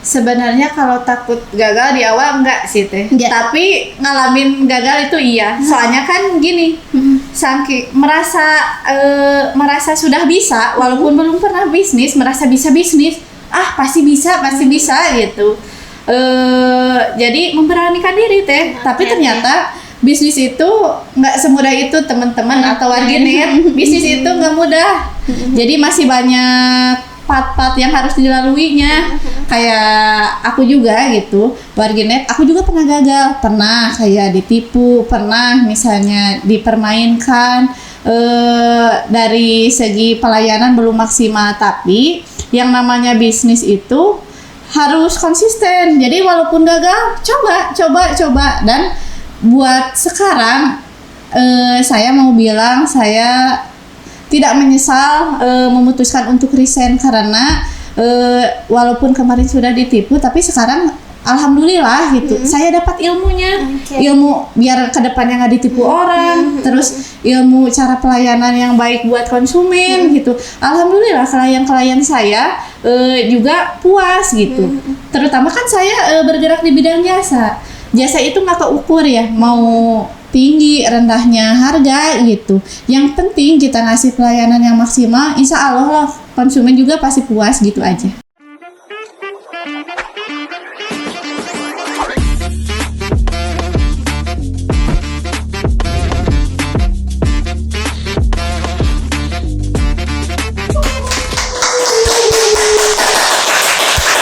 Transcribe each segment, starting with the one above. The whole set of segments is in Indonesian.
Sebenarnya kalau takut gagal di awal enggak sih teh. Enggak. Tapi ngalamin gagal itu iya. Soalnya kan gini, saking merasa sudah bisa walaupun belum pernah bisnis, merasa bisa bisnis. Pasti bisa gitu. Jadi memberanikan diri teh. Tapi ternyata bisnis itu nggak semudah itu teman-teman atau warganet. Bisnis itu nggak mudah. Jadi masih banyak part-part yang harus dilaluinya. Kayak aku juga gitu, warganet, aku juga pernah gagal, pernah kayak ditipu, pernah misalnya dipermainkan, dari segi pelayanan belum maksimal. Tapi yang namanya bisnis itu harus konsisten. Jadi walaupun gagal, coba. Dan buat sekarang saya mau bilang saya tidak menyesal memutuskan untuk resign karena walaupun kemarin sudah ditipu, tapi sekarang alhamdulillah gitu. Saya dapat ilmunya, ilmu biar kedepannya nggak ditipu orang, terus ilmu cara pelayanan yang baik buat konsumen gitu. Alhamdulillah klien-klien saya juga puas gitu. Terutama kan saya bergerak di bidang jasa. Jasa itu nggak keukur ya, mau tinggi rendahnya harga gitu. Yang penting kita ngasih pelayanan yang maksimal, insya Allah konsumen juga pasti puas gitu aja.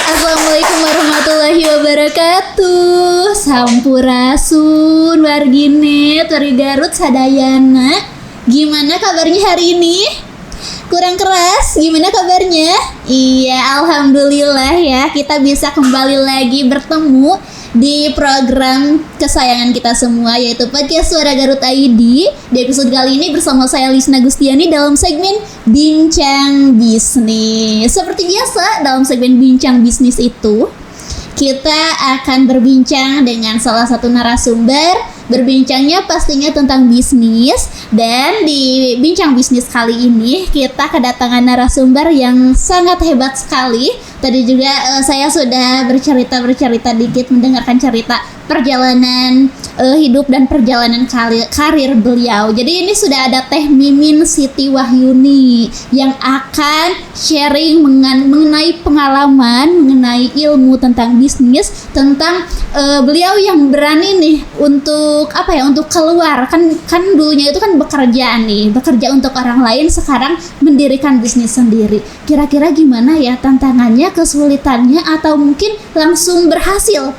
Assalamualaikum warahmatullahi wabarakatuh. Sampurasun warginet, wargi Garut sadayana. Gimana kabarnya hari ini? Kurang keras, gimana kabarnya? Iya, alhamdulillah ya, kita bisa kembali lagi bertemu di program kesayangan kita semua, yaitu podcast Suara Garut ID. Di episode kali ini bersama saya Lisna Gustiani dalam segmen Bincang Bisnis. Seperti biasa, dalam segmen Bincang Bisnis itu kita akan berbincang dengan salah satu narasumber. Berbincangnya pastinya tentang bisnis. Dan di Bincang Bisnis kali ini kita kedatangan narasumber yang sangat hebat sekali. Tadi juga saya sudah bercerita dikit, mendengarkan cerita perjalanan hidup dan perjalanan karir beliau. Jadi ini sudah ada Teh Mimin Siti Wahyuni yang akan sharing mengenai pengalaman, mengenai ilmu tentang bisnis, tentang beliau yang berani nih untuk untuk keluar, kan dulunya itu kan bekerja untuk orang lain, sekarang mendirikan bisnis sendiri. Kira-kira gimana ya tantangannya, kesulitannya, atau mungkin langsung berhasil?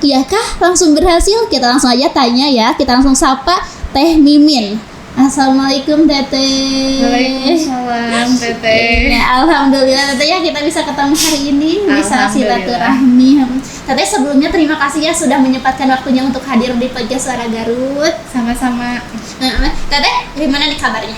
Iyakah langsung berhasil? Kita langsung aja tanya ya. Kita langsung sapa Teh Mimin. Assalamualaikum Teteh. Waalaikumsalam Teteh. Ya, alhamdulillah Teteh ya kita bisa ketemu hari ini, bisa silaturahmi. Teteh sebelumnya terima kasih ya sudah menyempatkan waktunya untuk hadir di podcast Suara Garut. Sama-sama. Teteh, gimana nih kabarnya?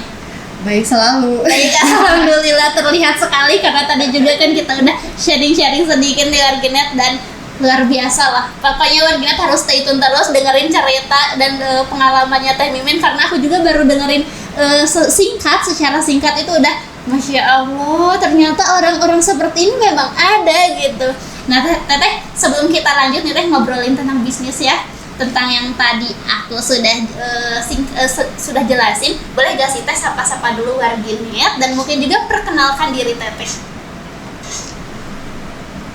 Baik selalu. Baik, alhamdulillah, terlihat sekali karena tadi juga kan kita udah sharing sedikit di warganet dan luar biasa lah. Pokoknya warganet harus stay tune terus dengerin cerita dan pengalamannya Teh Mimin, karena aku juga baru dengerin secara singkat itu udah Masya Allah, ternyata orang-orang seperti ini memang ada gitu. Nah Teteh, sebelum kita lanjut nih Teh ngobrolin tentang bisnis ya, tentang yang tadi aku sudah jelasin, boleh gak sih Teh sapa-sapa dulu warganet dan mungkin juga perkenalkan diri Teteh.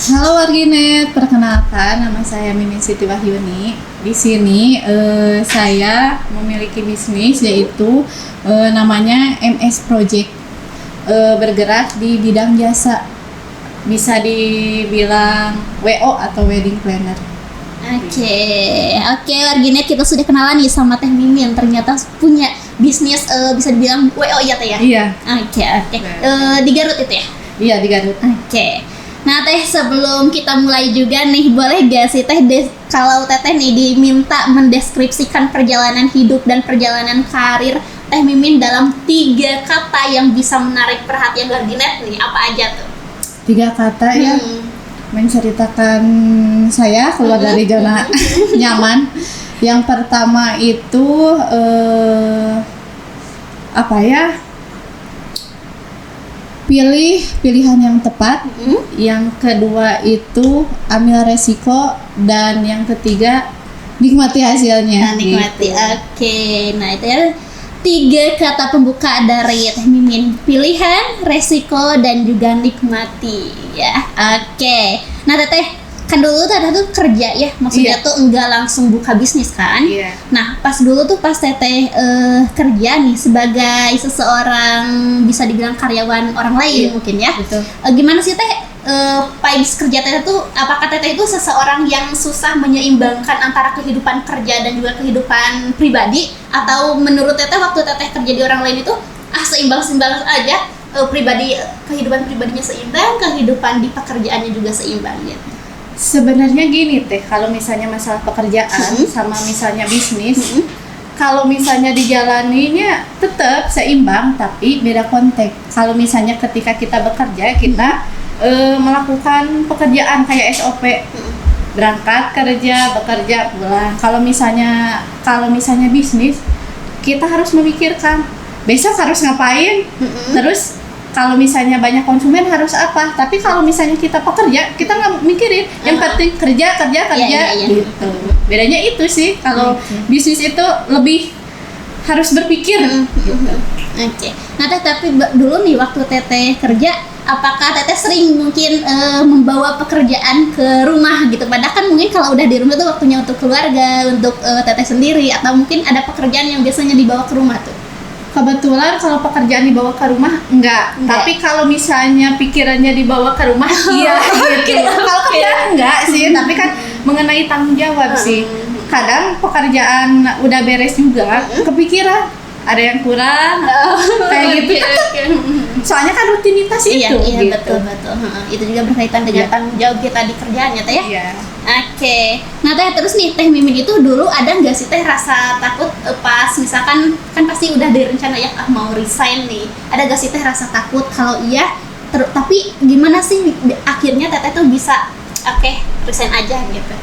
Halo warganet, perkenalkan nama saya Mimin Siti Wahyuni. Di sini saya memiliki bisnis yaitu namanya MS Project, bergerak di bidang jasa, bisa dibilang WO atau wedding planner. Oke, warganet, kita sudah kenalan nih sama Teh Mimin, ternyata punya bisnis bisa dibilang WO ya Teh ya? Iya. Oke. Di Garut itu ya? Iya, di Garut. Oke. Nah Teh, sebelum kita mulai juga nih, boleh gak sih Teh kalau Teteh nih diminta mendeskripsikan perjalanan hidup dan perjalanan karir Teh Mimin dalam 3 kata yang bisa menarik perhatian warganet nih, apa aja tuh? 3 kata ya, menceritakan saya keluar dari zona nyaman. Yang pertama itu pilih pilihan yang tepat. Yang kedua itu ambil resiko, dan yang ketiga nikmati hasilnya. Nah, nikmati. Gitu. Oke. Nah, itu ya 3 kata pembuka dari Teh Mimin. Pilihan, resiko, dan juga nikmati ya. Oke. Nah, Teteh, kan dulu Teteh tuh kerja ya. Maksudnya tuh enggak langsung buka bisnis kan? Iya. Nah, pas dulu tuh pas Teteh kerja nih sebagai seseorang bisa dibilang karyawan orang lain mungkin ya. Betul. Gimana sih Teh pais kerja Teteh tuh, apakah Teteh itu seseorang yang susah menyeimbangkan antara kehidupan kerja dan juga kehidupan pribadi, atau menurut Teteh waktu Teteh kerja di orang lain itu seimbang-seimbang aja, kehidupan pribadinya seimbang, kehidupan di pekerjaannya juga seimbang gitu. Sebenarnya gini Teh, kalau misalnya masalah pekerjaan sama misalnya bisnis, kalau misalnya dijalaninya tetap seimbang tapi beda konteks. Kalau misalnya ketika kita bekerja, kita melakukan pekerjaan kayak SOP, berangkat kerja, bekerja, pulang. Kalau misalnya bisnis, kita harus memikirkan besok harus ngapain, terus kalau misalnya banyak konsumen harus apa. Tapi kalau misalnya kita pekerja, kita nggak mikirin, yang penting kerja Iya. gitu. Bedanya itu sih, kalau bisnis itu lebih harus berpikir. Oke. Nah Teh, tapi dulu nih waktu Teteh kerja, apakah Teteh sering mungkin membawa pekerjaan ke rumah gitu? Padahal kan mungkin kalau udah di rumah tuh waktunya untuk keluarga, untuk Teteh sendiri, atau mungkin ada pekerjaan yang biasanya dibawa ke rumah tuh? Kebetulan kalau pekerjaan dibawa ke rumah enggak. Tapi kalau misalnya pikirannya dibawa ke rumah iya gitu. Kalau kerjaan enggak sih, tapi kan mengenai tanggung jawab sih. Kadang pekerjaan udah beres juga, kepikiran ada yang kurang, kayak gitu. Soalnya kan rutinitas itu. Iya, gitu. betul. Itu juga berkaitan dengan tanggung jawab kita di kerjaannya Teh ya. Iya. Oke. Nah Teh, terus nih Teh Mimin itu dulu ada nggak sih Teh rasa takut pas misalkan kan pasti udah direncana ya mau resign nih. Ada nggak sih Teh rasa takut? Kalau iya, tapi gimana sih akhirnya Teteh tuh bisa resign aja gitu?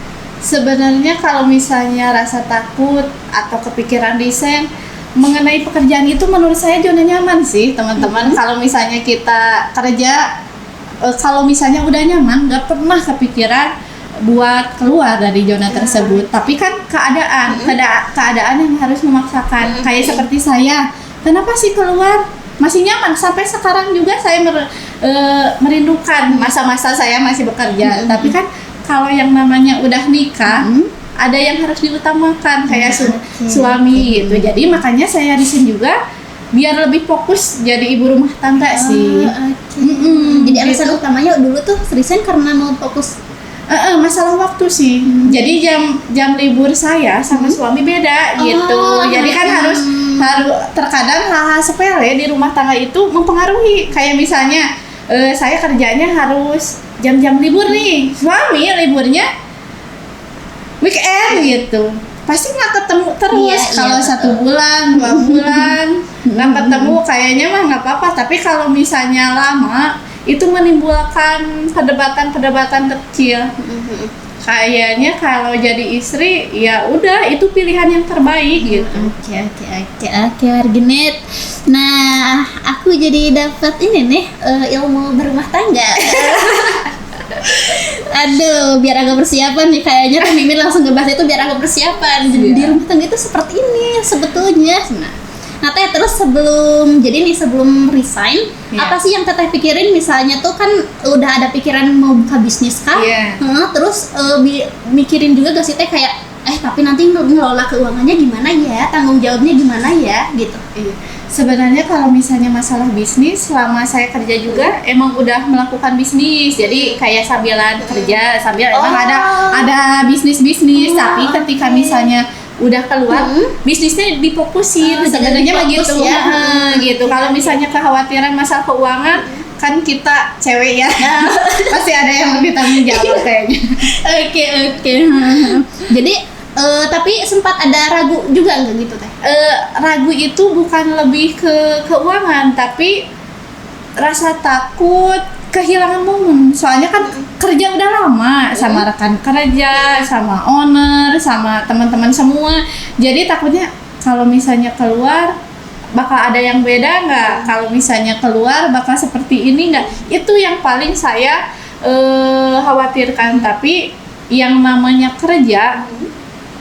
Sebenarnya kalau misalnya rasa takut atau kepikiran resign mengenai pekerjaan itu, menurut saya zona nyaman sih teman-teman. Kalau misalnya kita kerja, kalau misalnya udah nyaman, nggak pernah kepikiran buat keluar dari zona tersebut. Tapi kan keadaan yang harus memaksakan. Kayak seperti saya, kenapa sih keluar? Masih nyaman sampai sekarang juga saya merindukan masa-masa saya masih bekerja. Tapi kan kalau yang namanya udah nikah, ada yang harus diutamakan kayak suami gitu. Jadi makanya saya resign juga biar lebih fokus jadi ibu rumah tangga sih. Jadi alasan utamanya dulu tuh resign karena mau fokus masalah waktu sih. Jadi jam libur saya sama suami beda gitu. Jadi kan harus terkadang hal-hal sepele di rumah tangga itu mempengaruhi. Kayak misalnya saya kerjanya harus jam-jam libur nih, suami liburnya weekend gitu, pasti nggak ketemu terus. Kalau 1 bulan 2 bulan nggak ketemu, kayaknya mah nggak apa-apa. Tapi kalau misalnya lama, itu menimbulkan perdebatan kecil. Kayaknya kalau jadi istri ya udah itu pilihan yang terbaik gitu. Oke, Warginet. Nah, aku jadi dapat ini nih ilmu berumah tangga. Aduh, biar agak persiapan nih, kayaknya Teh Mimin langsung ngebahas itu biar agak persiapan. Di rumah tangga itu seperti ini sebetulnya. Nah Teh, terus sebelum resign, apa sih yang Teteh pikirin? Misalnya tuh kan udah ada pikiran mau buka bisnis kah? Terus mikirin juga gak sih Teh kayak tapi nanti ngelola keuangannya gimana ya, tanggung jawabnya gimana ya gitu? Sebenarnya kalau misalnya masalah bisnis, selama saya kerja juga emang udah melakukan bisnis. Jadi kayak sambilan kerja, sambil emang ada bisnis. Tapi ketika misalnya udah keluar, bisnisnya difokusin. Sebenarnya begitu ya. Gitu. Kalau misalnya kekhawatiran masalah keuangan, kan kita cewek ya, pasti ada yang lebih tanggung jawab kayaknya. Oke. Jadi tapi sempat ada ragu juga nggak gitu Teh? Ragu itu bukan lebih ke keuangan, tapi rasa takut kehilangan momen. Soalnya kan kerja udah lama sama rekan kerja, sama owner, sama teman-teman semua. Jadi takutnya kalau misalnya keluar bakal ada yang beda nggak? Kalau misalnya keluar bakal seperti ini nggak? Itu yang paling saya khawatirkan. Tapi yang namanya kerja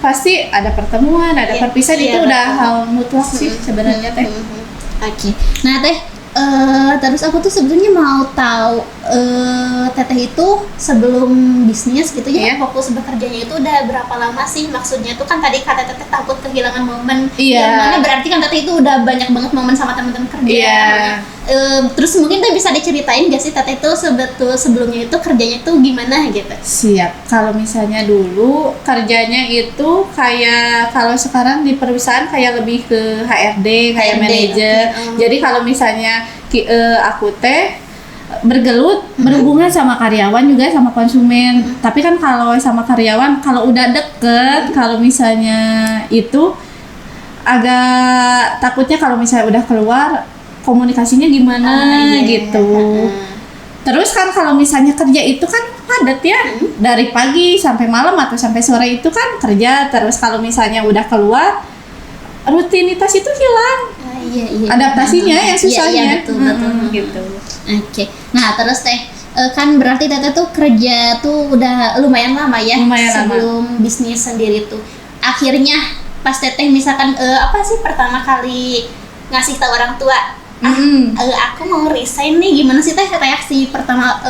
pasti ada pertemuan, ada perpisahan, itu udah hal mutlak sih sebenarnya teh. Oke. Nah teh, terus aku tuh sebetulnya mau tahu teteh itu sebelum bisnis gitu ya, fokus bekerjanya itu udah berapa lama sih? Maksudnya tuh kan tadi kata teteh takut kehilangan momen, yang mana berarti kan teteh itu udah banyak banget momen sama teman-teman kerja. Terus mungkin teh bisa diceritain gak sih teteh itu sebelumnya itu kerjanya tuh gimana gitu? Siap. Kalau misalnya dulu kerjanya itu kayak, kalau sekarang di perusahaan kayak lebih ke HRD, kayak manajer. Jadi kalau misalnya aku teh bergelut berhubungan sama karyawan juga sama konsumen. Tapi kan kalau sama karyawan, kalau udah deket, kalau misalnya itu agak takutnya kalau misalnya udah keluar komunikasinya gimana gitu. Terus kan kalau misalnya kerja itu kan padat ya, dari pagi sampai malam atau sampai sore itu kan kerja. Terus kalau misalnya udah keluar, rutinitas itu hilang. Adaptasinya yang susahnya. Betul. Gitu. Oke. Nah terus teh, kan berarti teteh tuh kerja tuh udah lumayan lama ya, sebelum bisnis sendiri tuh. Akhirnya pas teteh misalkan apa sih pertama kali ngasih tahu orang tua, aku mau resign nih, gimana sih teh reaksi pertama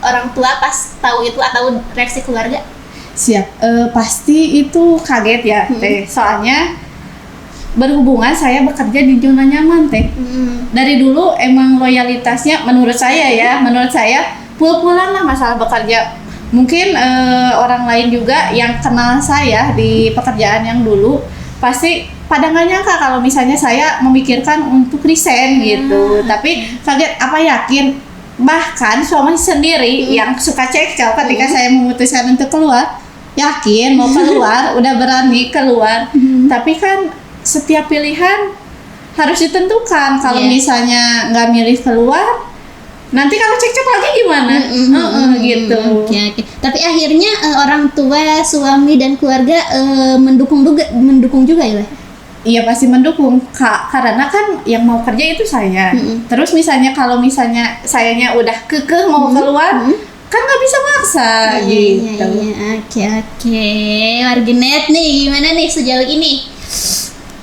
orang tua pas tahu itu, atau reaksi keluarga? Siap. Pasti itu kaget ya teh, soalnya berhubungan saya bekerja di zona nyaman teh. Dari dulu emang loyalitasnya menurut saya pul-pulan lah masalah bekerja. Mungkin orang lain juga yang kenal saya di pekerjaan yang dulu pasti pada nggak nyangka kalau misalnya saya memikirkan untuk resign gitu. Tapi kaget, apa yakin, bahkan suami sendiri yang suka cekcok ketika saya memutuskan untuk keluar, yakin mau keluar, udah berani keluar. Tapi kan setiap pilihan harus ditentukan. Kalau misalnya nggak milih keluar, nanti kalau cekcok lagi gimana? Gitu. Oke. Tapi akhirnya orang tua, suami dan keluarga mendukung juga ya? Iya pasti mendukung, karena kan yang mau kerja itu saya. Terus misalnya kalau misalnya sayanya udah kekeh mau keluar, kan nggak bisa maksa gitu. Oke. Warganet nih, gimana nih sejauh ini?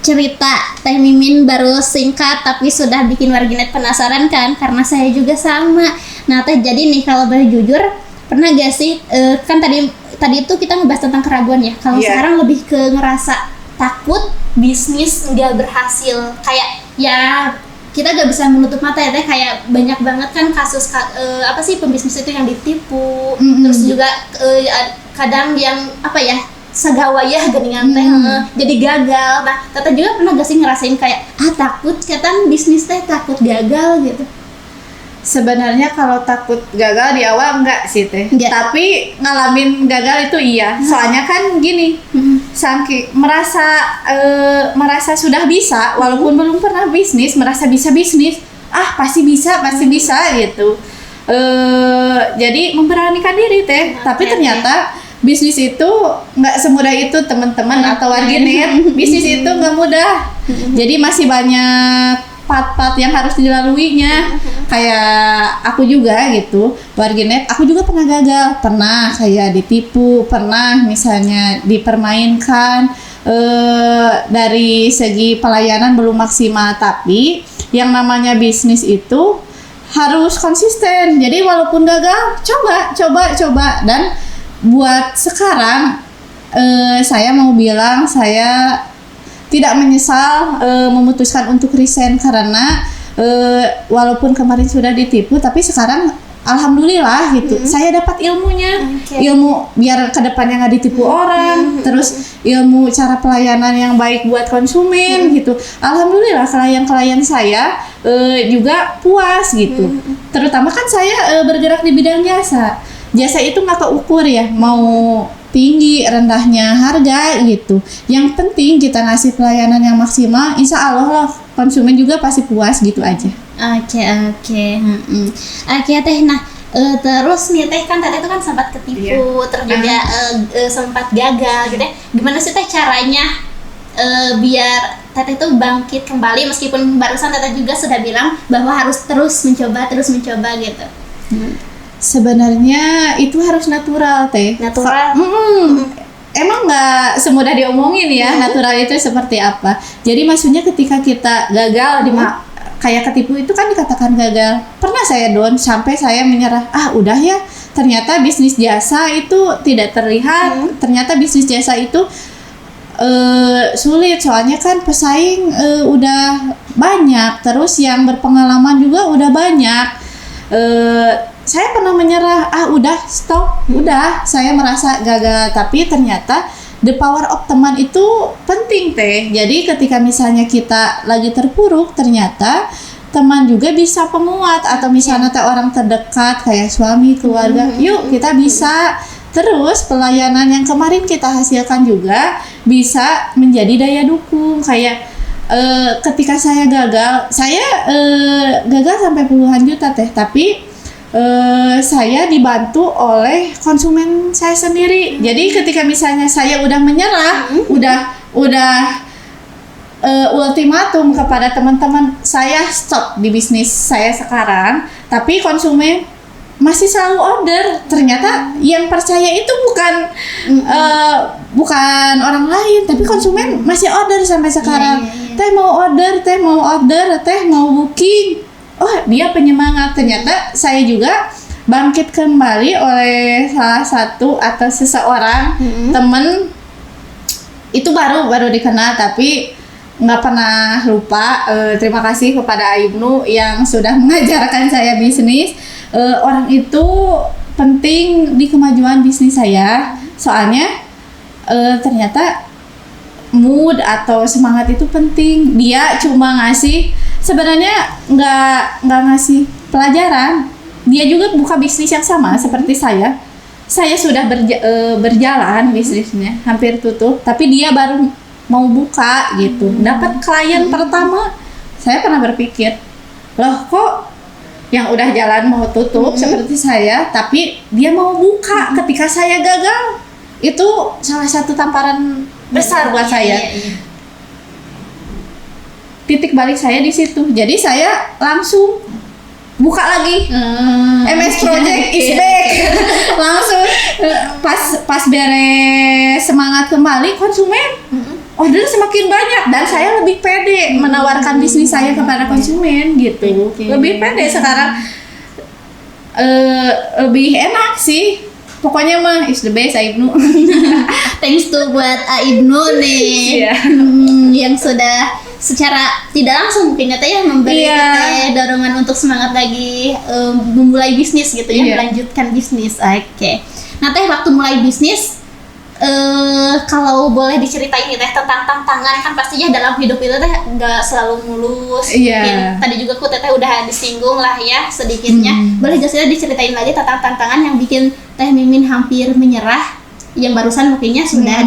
Cerita Teh Mimin baru singkat tapi sudah bikin warganet penasaran kan, karena saya juga sama. Nah Teh, jadi nih kalau boleh jujur, pernah gak sih kan tadi itu kita ngebahas tentang keraguan ya. Kalau sekarang lebih ke ngerasa takut bisnis nggak berhasil, kayak ya kita gak bisa menutup mata ya Teh, kayak banyak banget kan kasus apa sih pembisnis itu yang ditipu, terus juga kadang yang apa ya, sagawayah geningan teh jadi gagal. Nah teteh juga pernah gak sih ngerasain kayak takut ketan bisnis teh, takut gagal gitu? Sebenarnya kalau takut gagal di awal enggak sih teh, tapi ngalamin gagal itu iya. Soalnya kan gini, saking merasa sudah bisa walaupun belum pernah bisnis, merasa bisa bisnis, pasti bisa gitu. Jadi memberanikan diri teh. Tapi ternyata bisnis itu nggak semudah itu teman-teman atau warganet. Bisnis itu nggak mudah. Jadi masih banyak part-part yang harus dilaluinya. Kayak aku juga gitu, warganet. Aku juga pernah gagal, pernah kayak ditipu, pernah misalnya dipermainkan dari segi pelayanan belum maksimal. Tapi yang namanya bisnis itu harus konsisten. Jadi walaupun gagal, coba dan buat sekarang saya mau bilang saya tidak menyesal memutuskan untuk resign, karena walaupun kemarin sudah ditipu tapi sekarang alhamdulillah gitu saya dapat ilmunya, ilmu biar kedepannya nggak ditipu orang, terus ilmu cara pelayanan yang baik buat konsumen gitu. Alhamdulillah klien saya juga puas gitu. Terutama kan saya bergerak di bidang jasa itu nggak keukur ya, mau tinggi rendahnya harga gitu. Yang penting kita ngasih pelayanan yang maksimal, insya Allah lah konsumen juga pasti puas gitu aja. Oke. Teh, nah terus nih Teh kan tadi itu kan sempat ketipu, terus juga sempat gagal gitu ya. Gimana sih Teh caranya biar Teteh tuh bangkit kembali meskipun barusan Teteh juga sudah bilang bahwa harus terus mencoba gitu. Sebenarnya itu harus natural teh. Natural. Emang nggak semudah diomongin ya natural itu seperti apa. Jadi maksudnya ketika kita gagal kayak ketipu itu kan dikatakan gagal. Pernah saya down sampai saya menyerah. Udah ya. Ternyata bisnis jasa itu tidak terlihat. Ternyata bisnis jasa itu sulit soalnya kan pesaing udah banyak. Terus yang berpengalaman juga udah banyak. Saya pernah menyerah, udah stop, udah saya merasa gagal. Tapi ternyata the power of teman itu penting teh. Jadi ketika misalnya kita lagi terpuruk, ternyata teman juga bisa penguat. Atau misalnya orang terdekat kayak suami, keluarga, yuk kita bisa. Terus pelayanan yang kemarin kita hasilkan juga bisa menjadi daya dukung. Kayak ketika saya gagal sampai puluhan juta teh, tapi saya dibantu oleh konsumen saya sendiri. Jadi ketika misalnya saya udah menyerah, udah ultimatum kepada teman-teman saya stop di bisnis saya sekarang, tapi konsumen masih selalu order. Ternyata yang percaya itu bukan orang lain, tapi konsumen masih order sampai sekarang. Teh mau order, teh mau booking. Dia penyemangat. Ternyata saya juga bangkit kembali oleh salah satu atau seseorang temen itu baru dikenal, tapi nggak pernah lupa. Terima kasih kepada Ibnu yang sudah mengajarkan saya bisnis. Orang itu penting di kemajuan bisnis saya. Soalnya ternyata mood atau semangat itu penting. Dia cuma ngasih, sebenarnya nggak ngasih pelajaran. Dia juga buka bisnis yang sama seperti saya. Saya sudah berjalan bisnisnya, hampir tutup, tapi dia baru mau buka gitu. Dapat klien pertama, saya pernah berpikir, loh kok yang udah jalan mau tutup seperti saya, tapi dia mau buka ketika saya gagal. Itu salah satu tamparan besar buat saya. Titik balik saya di situ. Jadi saya langsung buka lagi. MS Project is back. Langsung pas beres semangat kembali, konsumen order semakin banyak dan saya lebih pede menawarkan bisnis saya kepada konsumen gitu. Lebih pede sekarang. Lebih enak sih. Pokoknya mah is the best Ibnu. Thanks to buat Ibnu nih. Yang sudah secara tidak langsung mungkin ya memberi dorongan untuk semangat lagi memulai bisnis gitu ya, melanjutkan bisnis. Oke. Nah teh waktu mulai bisnis kalau boleh diceritain nih teh tentang tantangan, kan pastinya dalam hidup itu teh nggak selalu mulus. Mungkin tadi juga teteh udah disinggung lah ya sedikitnya. Boleh diceritain lagi tentang tantangan yang bikin Teh Mimin hampir menyerah, yang barusan mungkinnya sudah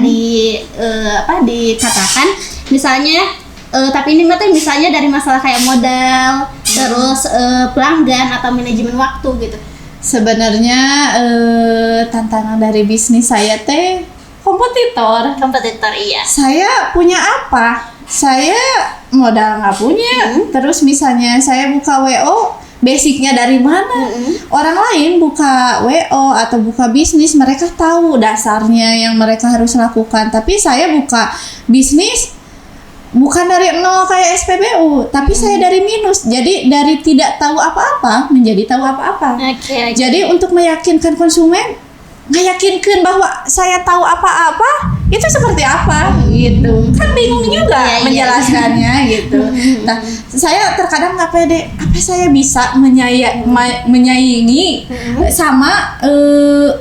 dikatakan. Misalnya tapi ini teh misalnya dari masalah kayak modal, terus pelanggan atau manajemen waktu gitu. Sebenarnya tantangan dari bisnis saya teh kompetitor, iya. Saya punya apa? Saya modal nggak punya. Terus misalnya saya buka WO, basicnya dari mana? Orang lain buka WO atau buka bisnis, mereka tahu dasarnya yang mereka harus lakukan. Tapi saya buka bisnis bukan dari nol kayak SPBU, tapi saya dari minus. Jadi dari tidak tahu apa-apa menjadi tahu apa-apa. Jadi untuk meyakinkan konsumen, meyakinkan bahwa saya tahu apa-apa itu seperti apa gitu. Kan bingung juga menjelaskannya gitu. Nah, saya terkadang nggak pede. Apa saya bisa menyaingi sama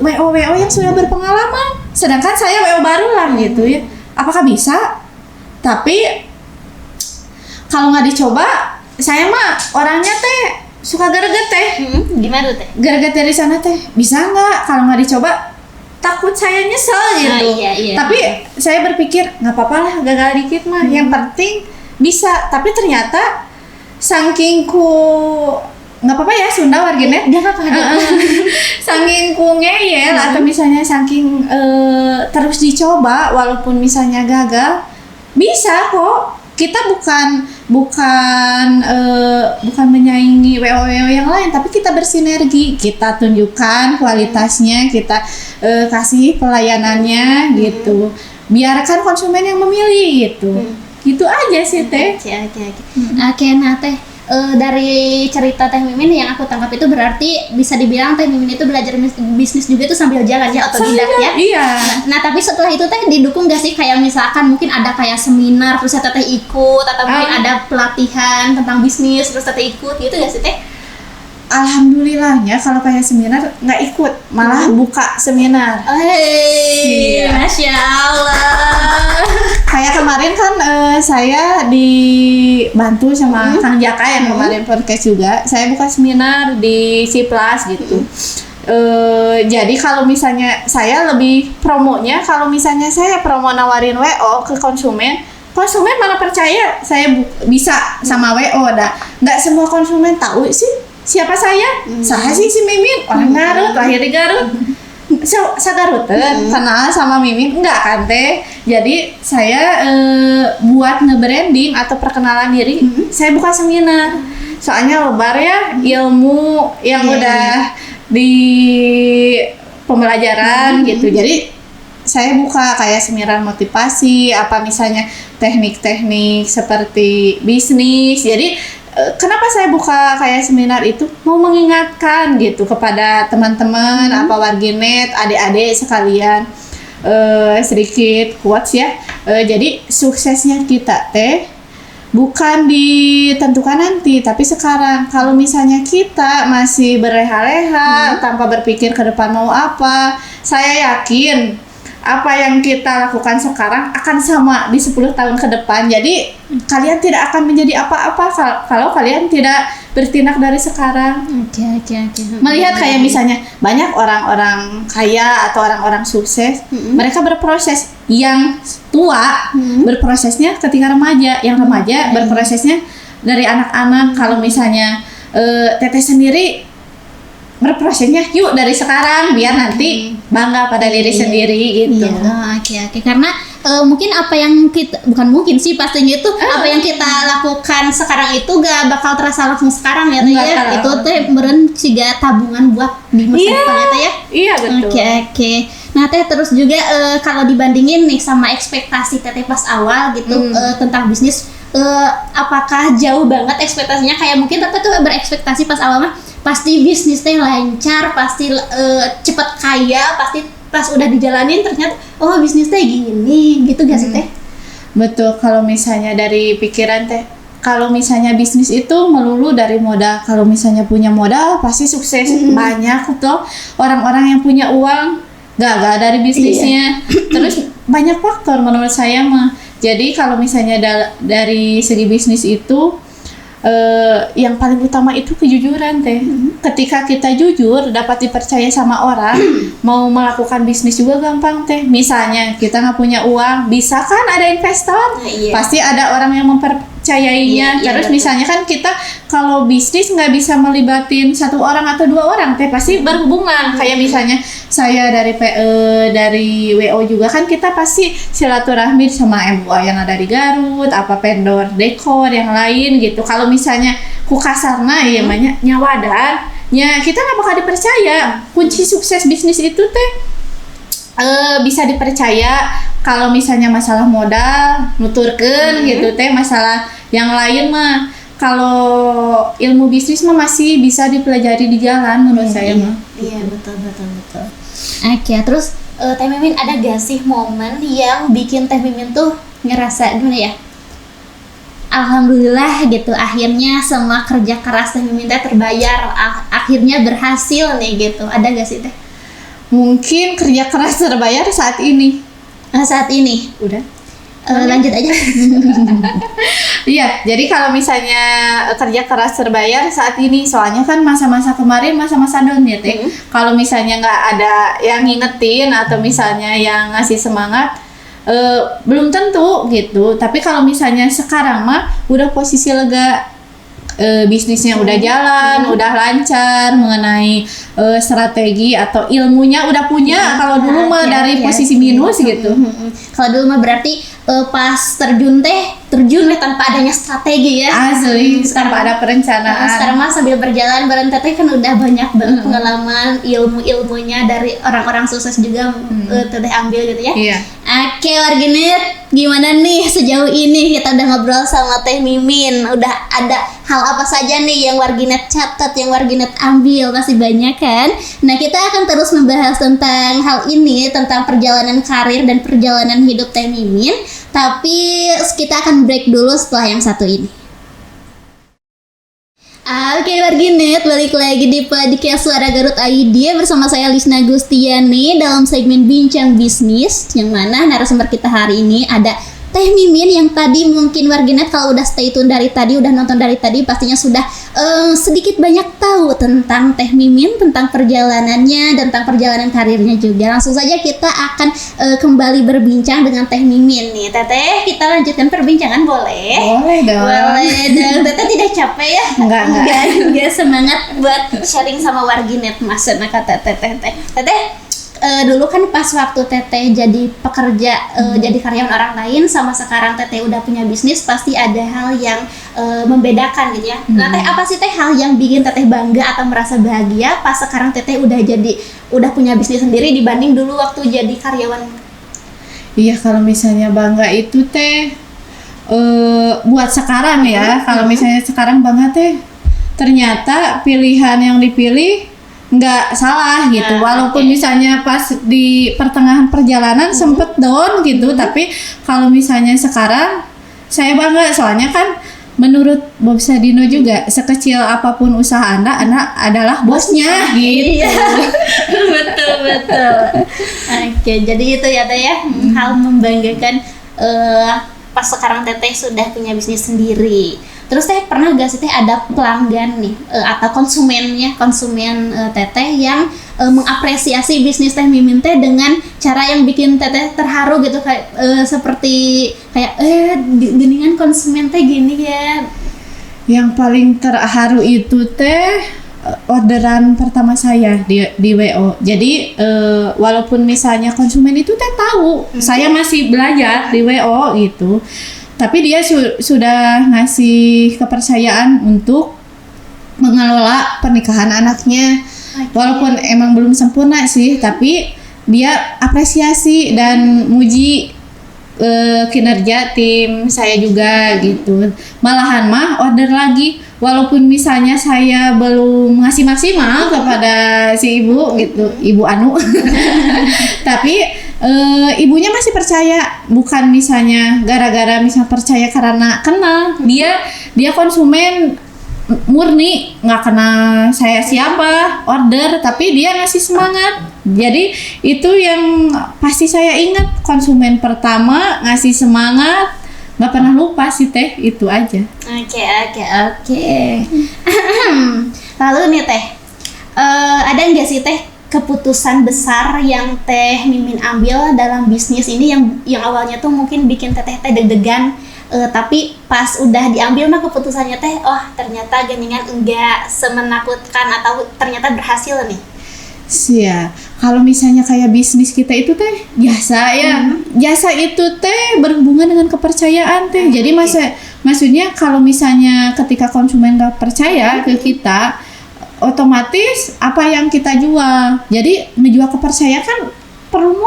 WO yang sudah berpengalaman? Sedangkan saya WO baru lah gitu ya. Apakah bisa? Tapi kalau nggak dicoba, saya mah orangnya teh suka greget teh. Gimana teh? Greget dari sana teh. Bisa nggak? Kalau nggak dicoba, takut saya nyesel gitu. Tapi saya berpikir nggak apa-apa lah, gagal dikit mah. Yang penting bisa. Tapi ternyata saking nggak apa-apa ya Sunda warginet. Nggak apa-apa. Saking ngeyel atau misalnya saking terus dicoba walaupun misalnya gagal, bisa kok. kita bukan menyaingi WO yang lain, tapi kita bersinergi, kita tunjukkan kualitasnya, kita kasih pelayanannya gitu, biarkan konsumen yang memilih gitu. Gitu aja sih Teh. Oke, nah Teh, dari cerita Teh Mimin yang aku tangkap itu berarti bisa dibilang Teh Mimin itu belajar bisnis juga itu sambil jalan ya, otodidak ya. Iya. Nah tapi setelah itu Teh didukung gak sih kayak misalkan mungkin ada kayak seminar terus Teh ikut, atau mungkin ada pelatihan tentang bisnis terus Teh ikut gitu gak sih Teh? Alhamdulillahnya kalau kayak seminar nggak ikut, malah buka seminar. Iya. Masya Allah. Kayak kemarin kan saya dibantu sama Kang Jaka yang kemarin podcast juga. Saya buka seminar di Ciplas gitu. Jadi kalau misalnya saya lebih promonya, kalau misalnya saya promo nawarin WO ke konsumen mana percaya saya bisa sama WO dah. Nggak semua konsumen tahu sih siapa saya. Saya sih si Mimin, orang Garut, lahir di Garut. Garut kenal sama Mimin enggak kan Teh. Jadi saya buat nge-branding atau perkenalan diri, saya buka seminar. Soalnya lebar ya ilmu yang udah di pembelajaran gitu. Jadi saya buka kayak seminar motivasi, apa misalnya teknik-teknik seperti bisnis. Jadi kenapa saya buka kayak seminar itu, mau mengingatkan gitu kepada teman-teman apa warginet, adik-adik sekalian, sedikit quotes ya. Jadi suksesnya kita Teh bukan ditentukan nanti, tapi sekarang. Kalau misalnya kita masih berleha-leha tanpa berpikir ke depan mau apa, saya yakin apa yang kita lakukan sekarang akan sama di 10 tahun ke depan. Jadi kalian tidak akan menjadi apa-apa kalau kalian tidak bertindak dari sekarang. Oke. Melihat kayak misalnya banyak orang-orang kaya atau orang-orang sukses, mereka berproses. Yang tua berprosesnya ketika remaja, yang remaja berprosesnya dari anak-anak. Kalau misalnya Teteh sendiri berprosesnya yuk dari sekarang biar nanti bangga pada diri sendiri gitu. Oke. Karena mungkin apa yang kita, bukan mungkin sih pastinya itu apa yang kita lakukan sekarang itu gak bakal terasa langsung sekarang ya Teh ya. Itu Teh meren siga tabungan buat di masa depan ya Teh ya. Iya betul. Oke. Nah Teh terus juga kalau dibandingin nih sama ekspektasi Teteh pas awal gitu tentang bisnis, apakah jauh banget ekspektasinya? Kayak mungkin Teteh tuh berekspektasi pas awal mah pasti bisnis Teh lancar, pasti cepet kaya, pasti pas udah dijalanin ternyata bisnis Teh gini gitu gak sih Teh? Betul. Kalau misalnya dari pikiran Teh, kalau misalnya bisnis itu melulu dari modal. Kalau misalnya punya modal pasti sukses. Banyak tuh orang-orang yang punya uang gagal dari bisnisnya. Terus banyak faktor menurut saya mah. Jadi kalau misalnya dari segi bisnis itu yang paling utama itu kejujuran Teh. Ketika kita jujur, dapat dipercaya sama orang, mau melakukan bisnis juga gampang Teh. Misalnya kita nggak punya uang, bisa kan ada investor, pasti ada orang yang mempercayainya. Terus misalnya kan kita kalau bisnis nggak bisa melibatin satu orang atau dua orang Teh, pasti berhubungan. Kayak misalnya saya dari WO juga kan kita pasti silaturahmi sama MUA yang ada di Garut, apa vendor dekor yang lain gitu. Kalau misalnya ku kasarna ya banyak nyawadan, ya kita nggak bakal dipercaya. Kunci sukses bisnis itu Teh bisa dipercaya. Kalau misalnya masalah modal nuturkeun gitu Teh, masalah yang lain mah kalau ilmu bisnis mah masih bisa dipelajari di jalan menurut saya mah. Iya betul. Oke, terus Teh Mimin ada gak sih momen yang bikin Teh Mimin tuh ngerasa gimana ya? Alhamdulillah gitu, akhirnya semua kerja keras Teh Mimin Teh terbayar, akhirnya berhasil nih gitu. Ada gak sih Teh? Mungkin kerja keras terbayar saat ini. Saat ini? Udah. Lanjut aja. Iya, jadi kalau misalnya kerja keras terbayar saat ini, soalnya kan masa-masa kemarin masa-masa down ya Teh. Kalau misalnya nggak ada yang ngingetin atau misalnya yang ngasih semangat, belum tentu gitu. Tapi kalau misalnya sekarang mah udah posisi lega, bisnisnya udah jalan, udah lancar, mengenai strategi atau ilmunya udah punya. Kalau dulu mah dari posisi minus gitu. Kalau dulu mah berarti pas terjun tanpa adanya strategi ya. Asli, tanpa ada perencanaan. Sekarang mah sambil berjalan bareng teteh kan udah banyak banget pengalaman, ilmu-ilmunya dari orang-orang sukses juga teteh ambil gitu ya. Iya. Oke warganet, gimana nih sejauh ini kita udah ngobrol sama Teh Mimin, udah ada hal apa saja nih yang warganet catat, yang warganet ambil, pasti banyak kan. Nah kita akan terus membahas tentang hal ini, tentang perjalanan karir dan perjalanan hidup Teh Mimin. Tapi kita akan break dulu setelah yang satu ini. Oke warganet, balik lagi di podcast Suara Garut ID bersama saya Lisna Gustiani dalam segmen Bincang Bisnis, yang mana narasumber kita hari ini ada Teh Mimin yang tadi mungkin warganet kalau udah stay tune dari tadi, udah nonton dari tadi pastinya sudah sedikit banyak tahu tentang Teh Mimin, tentang perjalanannya, tentang perjalanan karirnya juga. Langsung saja kita akan kembali berbincang dengan Teh Mimin nih. Teteh, kita lanjutkan perbincangan boleh? Boleh dong. Boleh dong. Teteh tidak capek ya? Enggak, semangat buat sharing sama warganet Mas. Nah kata Teteh. Dulu kan pas waktu Teteh jadi pekerja, jadi karyawan orang lain sama sekarang Teteh udah punya bisnis, pasti ada hal yang membedakan gitu ya. Nah Teh, apa sih Teh hal yang bikin Teteh bangga atau merasa bahagia pas sekarang Teteh udah punya bisnis sendiri dibanding dulu waktu jadi karyawan? Iya, kalau misalnya bangga itu Teh buat sekarang ya. Kalau misalnya sekarang bangga Teh, ternyata pilihan yang dipilih nggak salah gitu, walaupun misalnya pas di pertengahan perjalanan sempet down gitu, tapi kalau misalnya sekarang saya bangga, soalnya kan menurut Bob Sadino juga sekecil apapun usaha Anda adalah bosnya gitu. betul. Oke, jadi itu ya Teh ya, hal membanggakan pas sekarang Teteh sudah punya bisnis sendiri. Terus Teh pernah gak sih Teh ada pelanggan nih atau konsumen Teteh yang mengapresiasi bisnis Teh Mimin Teh dengan cara yang bikin Teteh terharu gitu, kayak seperti kayak geningan konsumen Teh gini ya. Yang paling terharu itu Teh orderan pertama saya di WO. Jadi walaupun misalnya konsumen itu Teh tahu saya masih belajar di WO gitu, tapi dia sudah ngasih kepercayaan untuk mengelola pernikahan anaknya. Walaupun emang belum sempurna sih, tapi dia apresiasi dan muji kinerja tim saya juga gitu. Malahan mah order lagi, walaupun misalnya saya belum ngasih maksimal kepada si ibu gitu, Ibu Anu. Tapi ibunya masih percaya, bukan misalnya gara-gara percaya karena kenal. Dia konsumen murni, nggak kenal saya siapa, order, tapi dia ngasih semangat. Jadi itu yang pasti saya ingat, konsumen pertama ngasih semangat, nggak pernah lupa sih Teh, itu aja. Oke. Lalu nih Teh, ada nggak sih Teh keputusan besar yang Teh Mimin ambil dalam bisnis ini yang awalnya tuh mungkin bikin Teteh deg-degan, tapi pas udah diambil mah keputusannya Teh, ternyata geningan enggak semenakutkan atau ternyata berhasil nih? Ya, kalau misalnya kayak bisnis kita itu Teh jasa ya, jasa itu Teh berhubungan dengan kepercayaan Teh. Jadi maksudnya kalau misalnya ketika konsumen nggak percaya ke kita, otomatis apa yang kita jual, jadi menjual kepercayaan kan perlu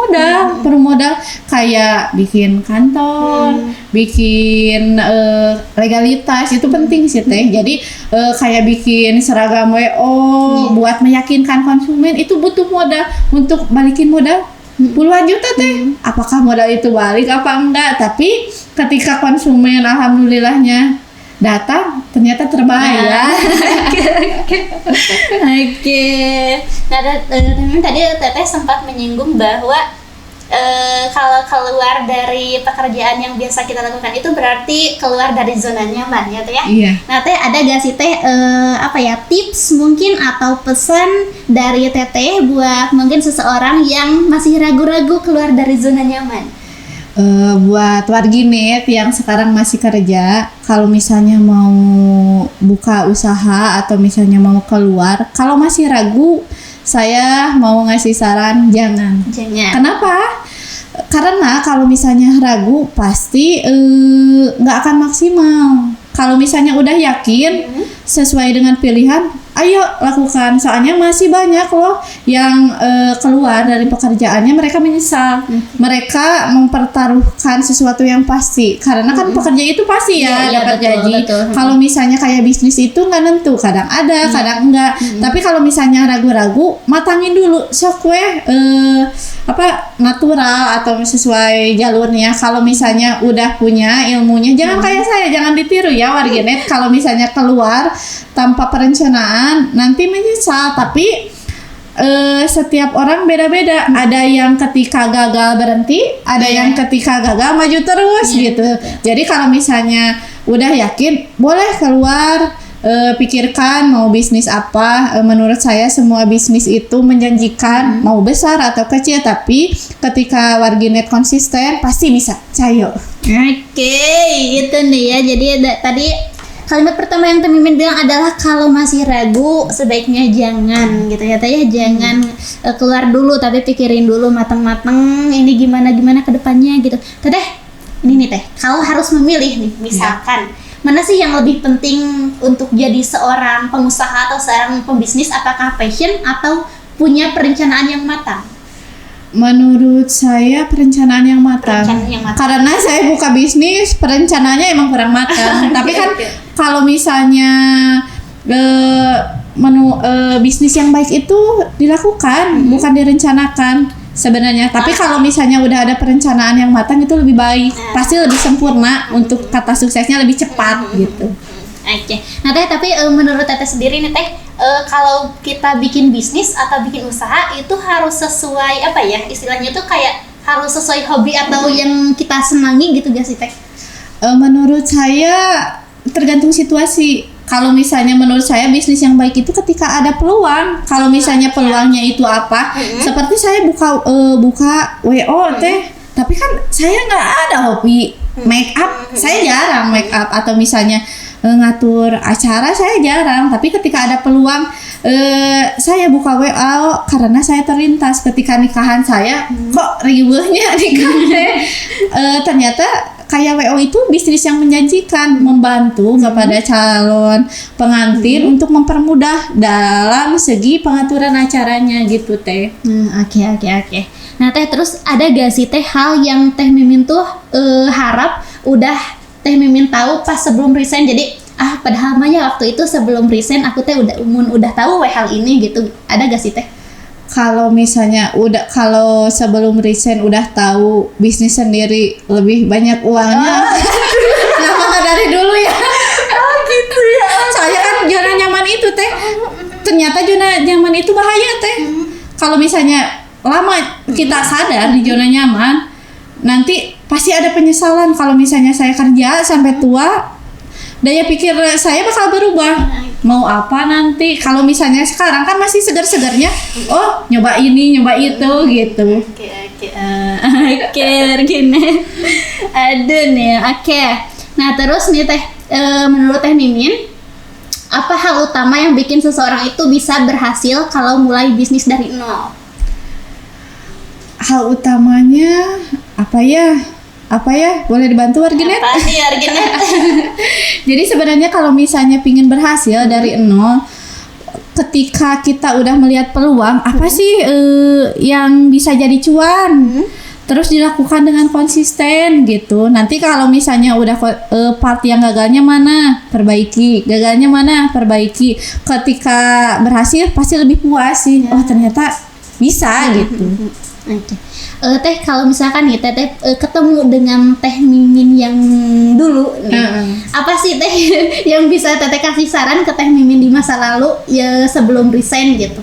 modal kayak bikin kantor, bikin legalitas, itu penting sih Teh. Jadi kayak bikin seragam WO buat meyakinkan konsumen itu butuh modal. Untuk balikin modal puluhan juta Teh. Apakah modal itu balik apa enggak? Tapi ketika konsumen alhamdulillahnya datang, ternyata terbayar. Oke. Nah, tadi Teteh sempat menyinggung bahwa kalau keluar dari pekerjaan yang biasa kita lakukan itu berarti keluar dari zona nyaman ya Teh ya. Iya. Nah Teh, ada gak sih Teh tips mungkin atau pesan dari Teteh buat mungkin seseorang yang masih ragu-ragu keluar dari zona nyaman? Buat warginet yang sekarang masih kerja, kalau misalnya mau buka usaha atau misalnya mau keluar, kalau masih ragu, saya mau ngasih saran jangan. Kenapa? Karena kalau misalnya ragu pasti nggak akan maksimal. Kalau misalnya udah yakin sesuai dengan pilihan, ayo lakukan. Soalnya masih banyak loh yang keluar dari pekerjaannya mereka menyesal. Mereka mempertaruhkan sesuatu yang pasti. Karena kan pekerja itu pasti ya dapat gaji. Kalau misalnya kayak bisnis itu nggak nentu, kadang ada, kadang enggak. Tapi kalau misalnya ragu-ragu, matangin dulu. Sok natural atau sesuai jalurnya. Kalau misalnya udah punya ilmunya, jangan kayak saya, jangan ditiru ya warganet. Kalau misalnya keluar tanpa perencanaan nanti menyesal. Tapi setiap orang beda-beda. Ada yang ketika gagal berhenti, ada yang ketika gagal maju terus gitu. Jadi kalau misalnya udah yakin, boleh keluar. Pikirkan mau bisnis apa. Menurut saya semua bisnis itu menjanjikan, mau besar atau kecil, tapi ketika warganet konsisten pasti bisa. Cayo. Oke, itu nih ya. Jadi tadi kalimat pertama yang Teh Mimin bilang adalah kalau masih ragu sebaiknya jangan gitu ya Teh ya. Jangan keluar dulu, tapi pikirin dulu matang-matang ini gimana ke depannya gitu. Teh, ini nih Teh, kalau harus memilih nih misalkan mana sih yang lebih penting untuk jadi seorang pengusaha atau seorang pembisnis? Apakah passion atau punya perencanaan yang matang? Menurut saya perencanaan yang matang. Karena saya buka bisnis, perencanaannya emang kurang matang. Tapi kan kalau misalnya bisnis yang baik itu dilakukan, bukan direncanakan sebenarnya. Tapi kalau misalnya udah ada perencanaan yang matang itu lebih baik, pasti lebih sempurna, untuk kata suksesnya lebih cepat gitu. Oke. Nah Teh, tapi menurut Teteh sendiri nih Teh, kalau kita bikin bisnis atau bikin usaha itu harus sesuai apa ya istilahnya tuh, kayak harus sesuai hobi atau yang kita senangi gitu gak sih Teh? Menurut saya tergantung situasi. Kalau misalnya menurut saya bisnis yang baik itu ketika ada peluang. Kalau misalnya peluangnya itu apa? Seperti saya buka WO Teh, tapi kan saya nggak ada hobi make up. Saya jarang make up, atau misalnya ngatur acara saya jarang. Tapi ketika ada peluang, saya buka WO karena saya terlintas ketika nikahan saya. Kok riweuhnya nikahnya? Ternyata kayak WO itu bisnis yang menjanjikan, membantu kepada calon pengantin untuk mempermudah dalam segi pengaturan acaranya gitu Teh. Oke. Nah Teh, terus ada gak sih Teh hal yang Teh Mimin tuh harap udah Teh Mimin tahu pas sebelum resign? Jadi padahal mah ya waktu itu sebelum resign aku Teh udah tahu hal ini gitu. Ada gak sih Teh? Kalau misalnya kalau sebelum resign udah tahu bisnis sendiri lebih banyak uangnya, kenapa nggak dari dulu ya? Gitu ya. Soalnya kan zona nyaman itu Teh, ternyata zona nyaman itu bahaya Teh. Kalau misalnya lama kita sadar di zona nyaman, nanti pasti ada penyesalan. Kalau misalnya saya kerja sampai tua, daya pikir saya bakal berubah. Mau apa nanti? Kalau misalnya sekarang kan masih segar-segarnya, nyoba ini, nyoba itu gitu. Oke, gini. Aduh nih, oke. Nah terus nih Teh, menurut Teh Mimin, apa hal utama yang bikin seseorang itu bisa berhasil kalau mulai bisnis dari nol? Hal utamanya apa ya? Boleh dibantu warganet? Apa sih warganet? Jadi sebenarnya kalau misalnya pingin berhasil dari nol, ketika kita udah melihat peluang, apa sih yang bisa jadi cuan? Terus dilakukan dengan konsisten gitu. Nanti kalau misalnya udah part yang gagalnya mana, perbaiki. Gagalnya mana, perbaiki. Ketika berhasil pasti lebih puas sih. Oh ternyata bisa gitu. Teh, kalau misalkan nih Teh ketemu dengan Teh Mimin yang dulu nih, apa sih Teh yang bisa Teh kasih saran ke Teh Mimin di masa lalu ya sebelum resign gitu?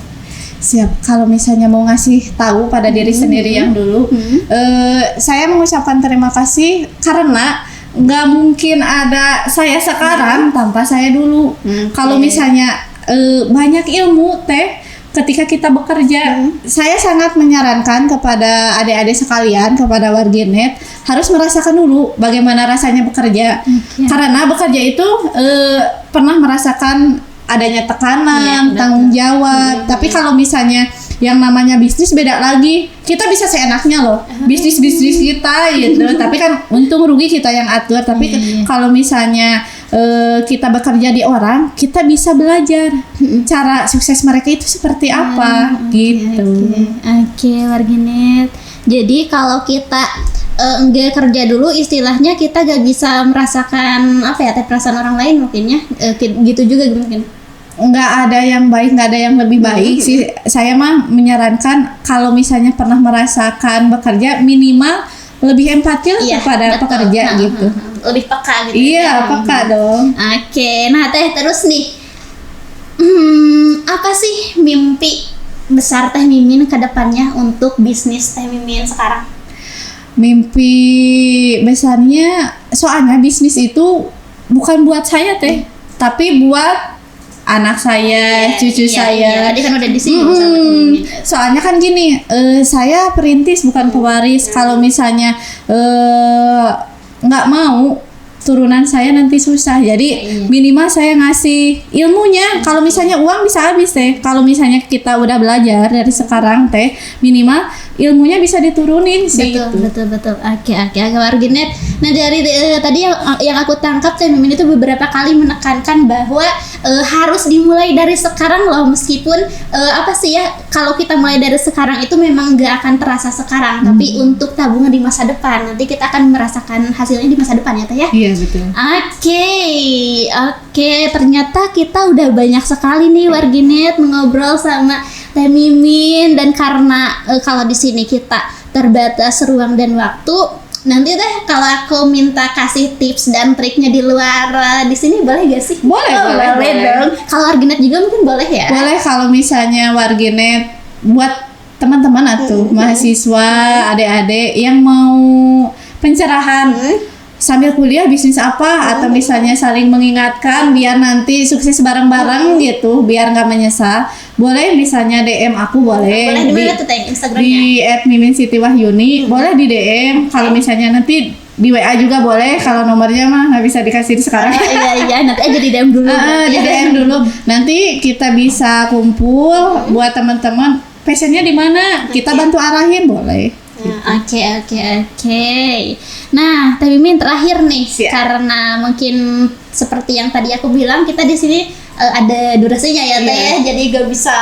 Siap. Kalau misalnya mau ngasih tahu pada diri sendiri yang dulu, saya mengucapkan terima kasih karena nggak mungkin ada saya sekarang tanpa saya dulu. Kalau misalnya banyak ilmu Teh, ketika kita bekerja, saya sangat menyarankan kepada adik-adik sekalian, kepada warganet harus merasakan dulu bagaimana rasanya bekerja. Karena bekerja itu pernah merasakan adanya tekanan, tanggung jawab. Tapi kalau misalnya yang namanya bisnis beda lagi, kita bisa seenaknya loh bisnis kita gitu. Tapi kan untung rugi kita yang atur. Tapi kalau misalnya kita bekerja di orang, kita bisa belajar cara sukses mereka itu seperti apa gitu. Oke, warganet. Jadi kalau kita enggak kerja dulu, istilahnya kita gak bisa merasakan perasaan orang lain mungkin ya. Gitu juga mungkin. Nggak ada yang baik, nggak ada yang lebih baik sih. Saya mah menyarankan kalau misalnya pernah merasakan bekerja, minimal lebih empati kepada pekerja gitu. Lebih peka gitu. Iya, peka dong. Oke, nah Teh terus nih, apa sih mimpi besar Teh Mimin ke depannya untuk bisnis Teh Mimin sekarang? Mimpi besarnya, soalnya bisnis itu bukan buat saya Teh, tapi buat anak saya, cucu saya. Tadi kan udah di sini. Soalnya kan gini, saya perintis bukan pewaris. Kalau misalnya nggak mau, turunan saya nanti susah. Jadi minimal saya ngasih ilmunya. Kalau misalnya uang bisa habis Teh. Kalau misalnya kita udah belajar dari sekarang Teh, minimal ilmunya bisa diturunin sih. Betul. Oke, warganet. Nah dari tadi yang aku tangkap Teh Mimin itu beberapa kali menekankan bahwa harus dimulai dari sekarang loh, meskipun kalau kita mulai dari sekarang itu memang gak akan terasa sekarang, tapi untuk tabungan di masa depan, nanti kita akan merasakan hasilnya di masa depan ya Teh ya. Iya betul. Oke, ternyata kita udah banyak sekali nih warganet mengobrol sama Teh Mimin, dan karena kalau di sini kita terbatas ruang dan waktu, nanti Teh kalau aku minta kasih tips dan triknya di luar di sini boleh gak sih? Boleh dong. Kalau warganet juga mungkin boleh ya? Boleh kalau misalnya warganet buat teman-teman atau mahasiswa, adik-adik yang mau pencerahan sambil kuliah bisnis apa, atau misalnya saling mengingatkan biar nanti sukses bareng-bareng gitu, biar nggak menyesal. Boleh misalnya DM aku, boleh di mana tuh Teh Instagramnya? Di @mimin_siti_wahyuni. Boleh di DM. Kalau misalnya nanti di WA juga boleh. Kalau nomornya mah nggak bisa dikasih sekarang. Iya, nanti aja di DM dulu. Di DM dulu. Nanti kita bisa kumpul buat teman-teman. Passionnya di mana? Kita bantu arahin, boleh. Oke. Nah, Teh Mimin terakhir nih, karena mungkin seperti yang tadi aku bilang, kita di sini ada durasinya ya Teh, jadi gak bisa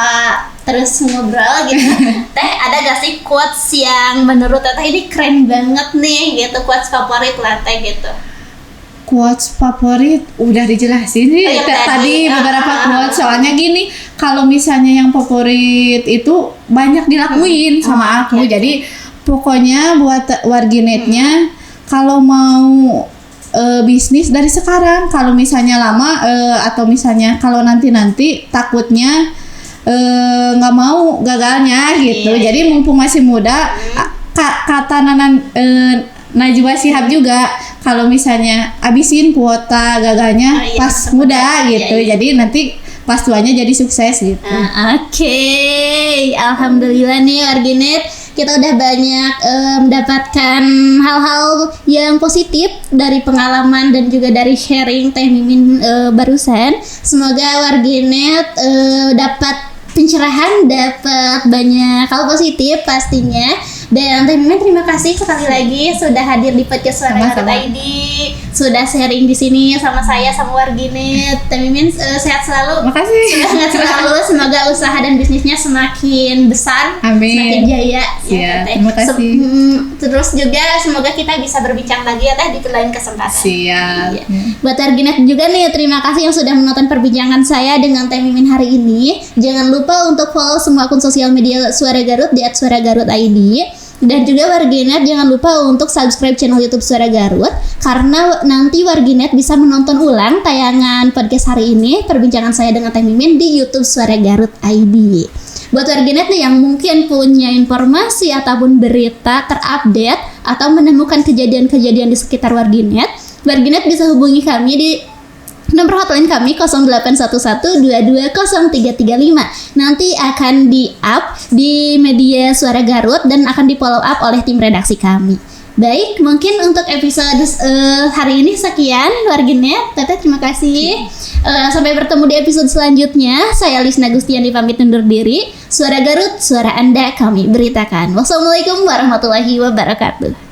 terus ngobrol gitu. Teh, ada gak sih quotes yang menurut Teh ini keren banget nih gitu, quotes favorit lah Teh gitu? Quotes favorit udah dijelasin sih tadi beberapa quotes. Soalnya gini, kalau misalnya yang favorit itu banyak dilakuin sama aku. Jadi pokoknya buat warganetnya, kalau mau bisnis dari sekarang, kalau misalnya lama atau misalnya kalau nanti takutnya nggak mau gagalnya gitu. Jadi mumpung masih muda, kata Najwa Shihab juga, kalau misalnya abisin kuota gagalnya pas muda gitu. Jadi nanti pas tuanya jadi sukses gitu. Oke. Alhamdulillah nih warganet, kita udah banyak mendapatkan hal-hal yang positif dari pengalaman dan juga dari sharing Teh Mimin barusan. Semoga warganet dapat pencerahan, dapat banyak hal positif pastinya. Dan Teh Mimin terima kasih sekali lagi sudah hadir di podcast Suara Garut ID, sudah sharing di sini sama saya sama warganet. Teh Mimin sehat selalu. Makasih. Sehat selalu. Semoga usaha dan bisnisnya semakin besar, semakin jaya. Ya, terima kasih. Terus juga semoga kita bisa berbincang lagi ya Teh di lain kesempatan. Siap. Buat warganet juga nih, terima kasih yang sudah menonton perbincangan saya dengan Teh Mimin hari ini. Jangan lupa untuk follow semua akun sosial media Suara Garut di @suaragarut_id. Dan juga warganet jangan lupa untuk subscribe channel YouTube Suara Garut, karena nanti warganet bisa menonton ulang tayangan podcast hari ini, perbincangan saya dengan Teh Mimin di YouTube Suara Garut ID. Buat warganet nih yang mungkin punya informasi ataupun berita terupdate atau menemukan kejadian-kejadian di sekitar warganet bisa hubungi kami di Nomor hotline kami 0811220335. Nanti akan di-up di media Suara Garut dan akan di-follow up oleh tim redaksi kami. Baik, mungkin untuk episode hari ini sekian Warginet. Teteh terima kasih. Sampai bertemu di episode selanjutnya. Saya Lisna Gustiani pamit undur diri. Suara Garut, suara Anda kami beritakan. Wassalamualaikum warahmatullahi wabarakatuh.